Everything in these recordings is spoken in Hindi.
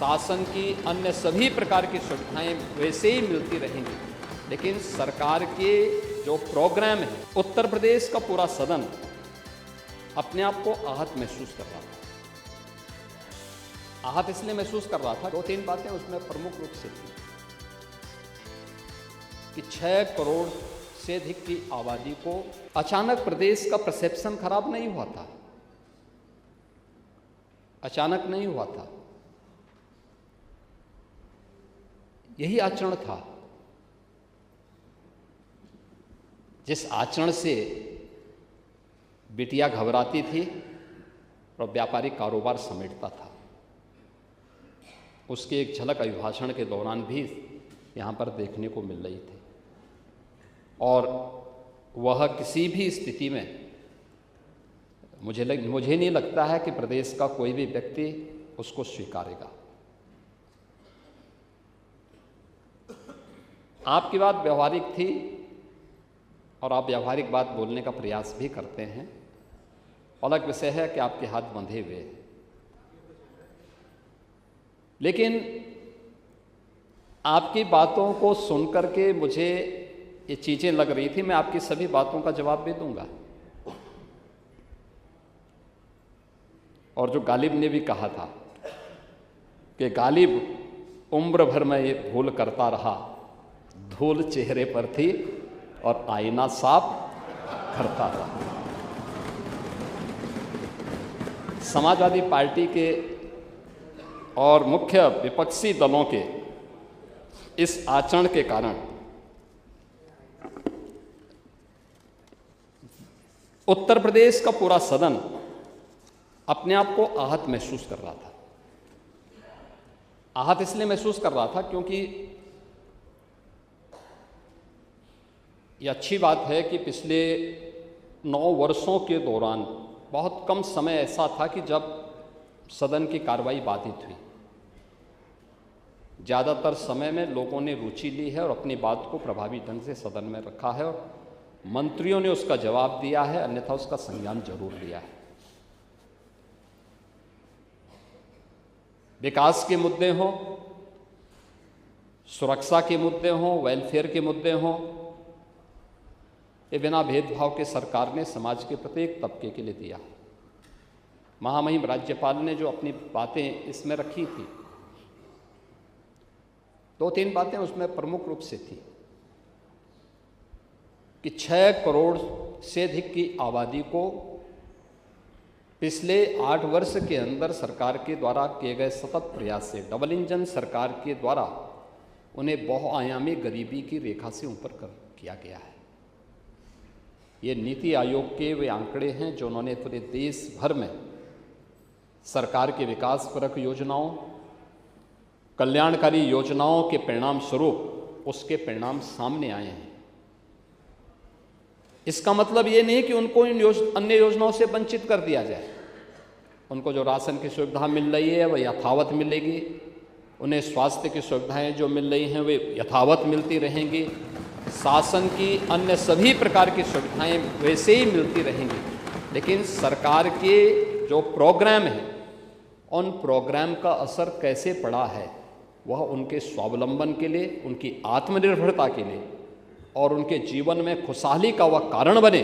शासन की अन्य सभी प्रकार की सुविधाएं वैसे ही मिलती रहेंगी, लेकिन सरकार के जो प्रोग्राम है, उत्तर प्रदेश का पूरा सदन अपने आप को आहत महसूस कर रहा था। आहत इसलिए महसूस कर रहा था, 2-3 बातें उसमें प्रमुख रूप से थी कि 6 करोड़ से अधिक की आबादी को अचानक प्रदेश का परसेप्शन खराब नहीं हुआ था, अचानक नहीं हुआ था। यही आचरण था जिस आचरण से बिटिया घबराती थी और व्यापारिक कारोबार समेटता था। उसकी एक झलक अभिभाषण के दौरान भी यहाँ पर देखने को मिल रही थी, और वह किसी भी स्थिति में मुझे नहीं लगता है कि प्रदेश का कोई भी व्यक्ति उसको स्वीकारेगा। आपकी बात व्यवहारिक थी और आप व्यवहारिक बात बोलने का प्रयास भी करते हैं। अलग विषय है कि आपके हाथ बंधे हुए हैं, लेकिन आपकी बातों को सुनकर के मुझे ये चीज़ें लग रही थी। मैं आपकी सभी बातों का जवाब भी दूंगा, और जो गालिब ने भी कहा था कि गालिब उम्र भर में ये भूल करता रहा, धूल चेहरे पर थी और आईना साफ करता रहा। समाजवादी पार्टी के और मुख्य विपक्षी दलों के इस आचरण के कारण उत्तर प्रदेश का पूरा सदन अपने आप को आहत महसूस कर रहा था। आहत इसलिए महसूस कर रहा था क्योंकि ये अच्छी बात है कि पिछले 9 वर्षों के दौरान बहुत कम समय ऐसा था कि जब सदन की कार्रवाई बाधित हुई। ज़्यादातर समय में लोगों ने रुचि ली है और अपनी बात को प्रभावी ढंग से सदन में रखा है, और मंत्रियों ने उसका जवाब दिया है, अन्यथा उसका संज्ञान जरूर लिया है। विकास के मुद्दे हों, सुरक्षा के मुद्दे हों, वेलफेयर के मुद्दे हों, ये बिना भेदभाव के सरकार ने समाज के प्रत्येक तबके के लिए दिया। महामहिम राज्यपाल ने जो अपनी बातें इसमें रखी थी, 2-3 बातें उसमें प्रमुख रूप से थी कि 6 करोड़ से अधिक की आबादी को पिछले 8 वर्ष के अंदर सरकार के द्वारा किए गए सतत प्रयास से, डबल इंजन सरकार के द्वारा उन्हें बहुआयामी गरीबी की रेखा से ऊपर किया गया है। ये नीति आयोग के वे आंकड़े हैं जो उन्होंने पूरे देश भर में सरकार के विकासपरक योजनाओं, कल्याणकारी योजनाओं के परिणाम स्वरूप उसके परिणाम सामने आए हैं। इसका मतलब ये नहीं कि उनको इन अन्य योजनाओं से वंचित कर दिया जाए। उनको जो राशन की सुविधा मिल रही है वह यथावत मिलेगी, उन्हें स्वास्थ्य की सुविधाएं जो मिल रही हैं वे यथावत मिलती रहेंगी, शासन की अन्य सभी प्रकार की सुविधाएं वैसे ही मिलती रहेंगी, लेकिन सरकार के जो प्रोग्राम हैं उन प्रोग्राम का असर कैसे पड़ा है वह उनके स्वावलंबन के लिए, उनकी आत्मनिर्भरता के लिए और उनके जीवन में खुशहाली का वह कारण बने,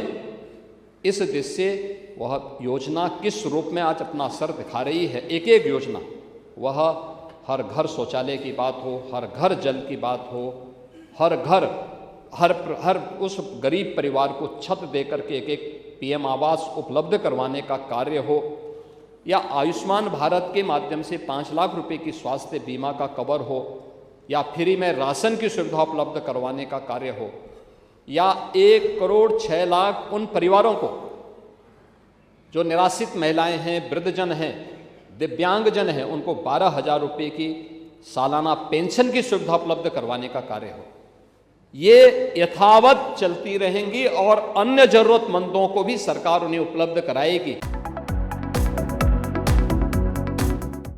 इस दृष्टि से वह योजना किस रूप में आज अपना असर दिखा रही है। एक एक योजना, वह हर घर शौचालय की बात हो, हर घर जल की बात हो, हर घर हर उस गरीब परिवार को छत देकर के एक एक पीएम आवास उपलब्ध करवाने का कार्य हो, या आयुष्मान भारत के माध्यम से 5 लाख रुपए की स्वास्थ्य बीमा का कवर हो, या फ्री में राशन की सुविधा उपलब्ध करवाने का कार्य हो, या 1 करोड़ 6 लाख उन परिवारों को जो निराश्रित महिलाएं हैं, वृद्धजन हैं, दिव्यांगजन हैं, उनको 12,000 रुपये की सालाना पेंशन की सुविधा उपलब्ध करवाने का कार्य हो। ये यथावत चलती रहेंगी और अन्य जरूरतमंदों को भी सरकार उन्हें उपलब्ध कराएगी।